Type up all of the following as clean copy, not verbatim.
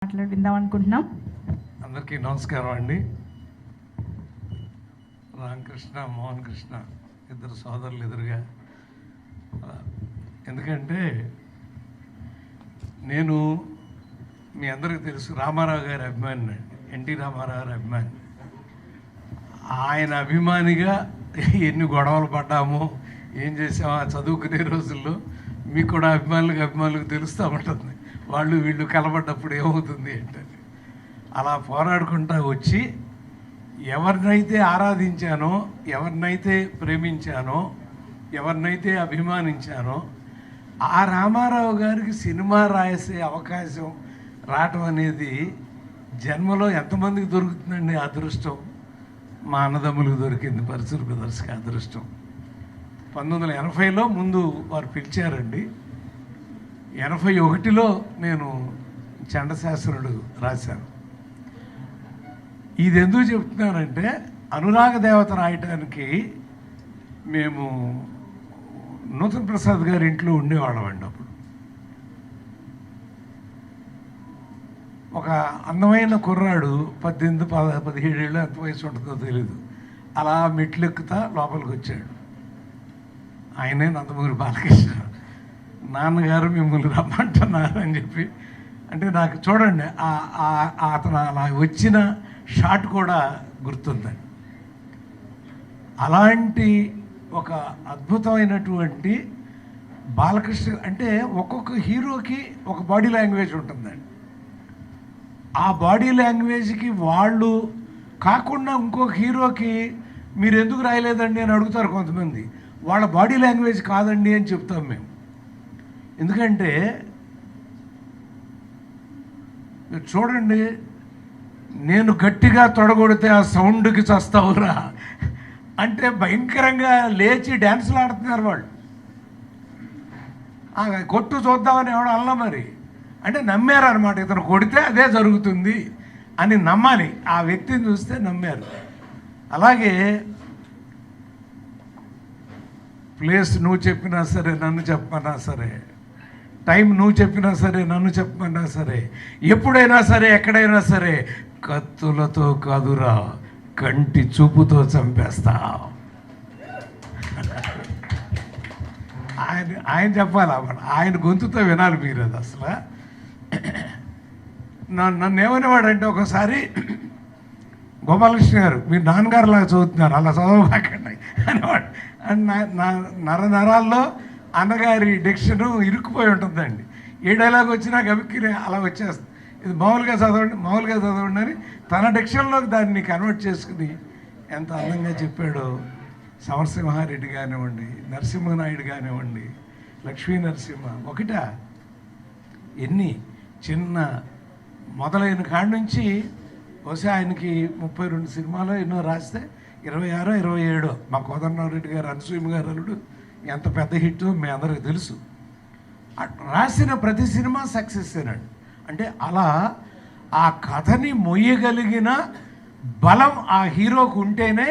మాట్లాడిద్దాం అనుకుంటున్నాం. అందరికీ నమస్కారం అండి. రామకృష్ణ, మోహన్ కృష్ణ ఇద్దరు సోదరులు ఎదురుగా. ఎందుకంటే నేను మీ అందరికీ తెలుసు రామారావు గారి అభిమాని అండి, ఎన్టీ రామారావు గారి అభిమాని. ఆయన అభిమానిగా ఎన్ని గొడవలు పడ్డామో ఏం చేసామో ఆ చదువుకునే రోజుల్లో మీకు కూడా అభిమానులకు తెలుస్తూ ఉంటుంది. వాళ్ళు వీళ్ళు కలబడ్డప్పుడు ఏమవుతుంది ఏంటని అలా పోరాడుకుంటా వచ్చి ఎవరినైతే ఆరాధించానో, ఎవరినైతే ప్రేమించానో, ఎవరినైతే అభిమానించానో ఆ రామారావు గారికి సినిమా రాసే అవకాశం రావటం అనేది జన్మలో ఎంతమందికి దొరుకుతుందండి? అదృష్టం మా అన్నదమ్ములకు దొరికింది, పరిసర బ్రదర్స్కి అదృష్టం. 1980లో ముందు వారు పిలిచారండి. 81లో నేను చండశాస్త్రుడు రాశాను. ఇది ఎందుకు చెప్తున్నానంటే అనురాగ దేవత రాయటానికి మేము నూతన్ ప్రసాద్ గారి ఇంట్లో ఉండేవాళ్ళం అండి. అప్పుడు ఒక అందమైన కుర్రాడు 18-17 ఏళ్ళు ఎంత వయసు ఉంటుందో తెలీదు, అలా మెట్లెక్కుతా లోపలికి వచ్చాడు. ఆయనే నందమూరి బాలకృష్ణ. నాన్నగారు మిమ్మల్ని రమ్మంటున్నారని చెప్పి, అంటే నాకు చూడండి అతను అలా వచ్చిన షాట్ కూడా గుర్తుందండి. అలాంటి ఒక అద్భుతమైనటువంటి బాలకృష్ణ అంటే ఒక్కొక్క హీరోకి ఒక బాడీ లాంగ్వేజ్ ఉంటుందండి. ఆ బాడీ లాంగ్వేజ్కి వాళ్ళు కాకుండా ఇంకొక హీరోకి మీరు ఎందుకు రాయలేదండి అని అడుగుతారు కొంతమంది. వాళ్ళ బాడీ లాంగ్వేజ్ కాదండి అని చెప్తాం మేము. ఎందుకంటే చూడండి, నేను గట్టిగా తొడగొడితే ఆ సౌండ్కి చస్తావురా అంటే భయంకరంగా లేచి డ్యాన్సులు ఆడుతున్నారు వాళ్ళు. కొట్టు చూద్దామని ఎవడు అల్లా మరి అంటే నమ్మారనమాట. ఇతను కొడితే అదే జరుగుతుంది అని నమ్మాలి. ఆ వ్యక్తిని చూస్తే నమ్మారు. అలాగే ప్లేస్ నువ్వు చెప్పినా సరే, నన్ను చెప్పమన్నా సరే, టైం నువ్వు చెప్పినా సరే, నన్ను చెప్పమన్నా సరే, ఎప్పుడైనా సరే, ఎక్కడైనా సరే, కత్తులతో కాదురా కంటి చూపుతో చంపేస్తా. ఆయన చెప్పాలి, ఆయన గొంతుతో వినాలి మీరు. అది అసలు నన్ను ఏమనేవాడంటే ఒకసారి, గోపాలకృష్ణ గారు మీరు నాన్నగారులాగా చదువుతున్నారు, అలా చదవబాకండి అనేవాడు. నరాల్లో అన్నగారి డిక్షను ఇరుక్కుపోయి ఉంటుందండి. ఏ డైలాగ్ వచ్చినా గబిక్కి అలా వచ్చేస్తుంది. ఇది మామూలుగా చదవండి అని తన డిక్షన్లోకి దాన్ని కన్వర్ట్ చేసుకుని ఎంత అందంగా చెప్పాడో. సమరసింహారెడ్డి కానివ్వండి, నరసింహనాయుడు కానివ్వండి, లక్ష్మీ నరసింహ ఒకటా ఎన్ని చిన్న మొదలైన కాడి నుంచి బహుశా ఆయనకి 32 సినిమాలో ఎన్నో రాస్తే 26, 27 మా కోదండరామరెడ్డి గారు, అనసూయమ్మ గారు అల్లుడు ఎంత పెద్ద హిట్ మీ అందరికీ తెలుసు. రాసిన ప్రతి సినిమా సక్సెస్ ఏనండి. అంటే అలా ఆ కథని మొయ్యగలిగిన బలం ఆ హీరోకు ఉంటేనే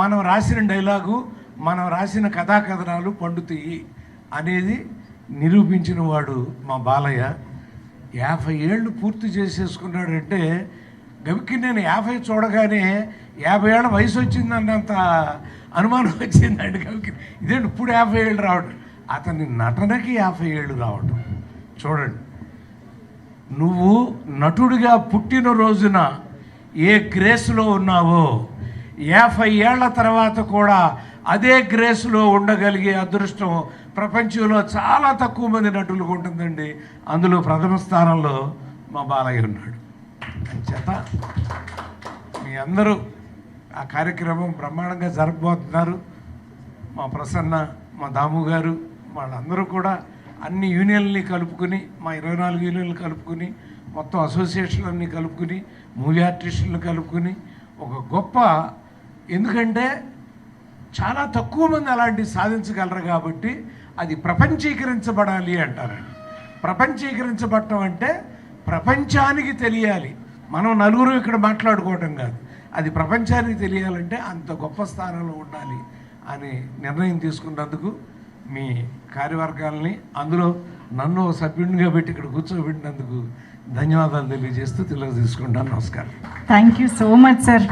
మనం రాసిన డైలాగు, మనం రాసిన కథాకథనాలు పండుతాయి అనేది నిరూపించిన వాడు మా బాలయ్య. 50 ఏళ్ళు పూర్తి చేసేసుకున్నాడంటే గవికి నేను 50 చూడగానే 50 ఏళ్ళ వయసు వచ్చిందన్నంత అనుమానం వచ్చిందండి గవికి. ఇదేంటి ఇప్పుడు 50 ఏళ్ళు రావడం, అతని నటనకి 50 ఏళ్ళు రావడం. చూడండి, నువ్వు నటుడిగా పుట్టిన రోజున ఏ గ్రేస్లో ఉన్నావో 50 ఏళ్ల తర్వాత కూడా అదే గ్రేస్లో ఉండగలిగే అదృష్టం ప్రపంచంలో చాలా తక్కువ మంది నటులకు ఉంటుందండి. అందులో ప్రథమ స్థానంలో మా బాలయ్య ఉన్నాడు. చేత మీ అందరూ ఆ కార్యక్రమం బ్రహ్మాండంగా జరపబోతున్నారు. మా ప్రసన్న, మా దాము గారు, వాళ్ళందరూ కూడా అన్ని యూనియన్లని కలుపుకుని, మా 24 యూనియన్లు కలుపుకుని, మొత్తం అసోసియేషన్లన్నీ కలుపుకుని, మూవీ ఆర్టిస్టులను కలుపుకుని ఒక గొప్ప, ఎందుకంటే చాలా తక్కువ మంది అలాంటివి సాధించగలరు కాబట్టి అది ప్రపంచీకరించబడాలి అంటారండి. ప్రపంచీకరించబడటం అంటే ప్రపంచానికి తెలియాలి. మనం నలుగురు ఇక్కడ మాట్లాడుకోవటం కాదు, అది ప్రపంచానికి తెలియాలంటే అంత గొప్ప స్థానంలో ఉండాలి అని నిర్ణయం తీసుకున్నందుకు మీ కార్యవర్గాల్ని, అందులో నన్ను సభ్యునిగా పెట్టి ఇక్కడ కూర్చోబెట్టినందుకు ధన్యవాదాలు తెలియజేస్తూ తెలుగు తీసుకుంటాను. నమస్కారం. Thank you so much sir.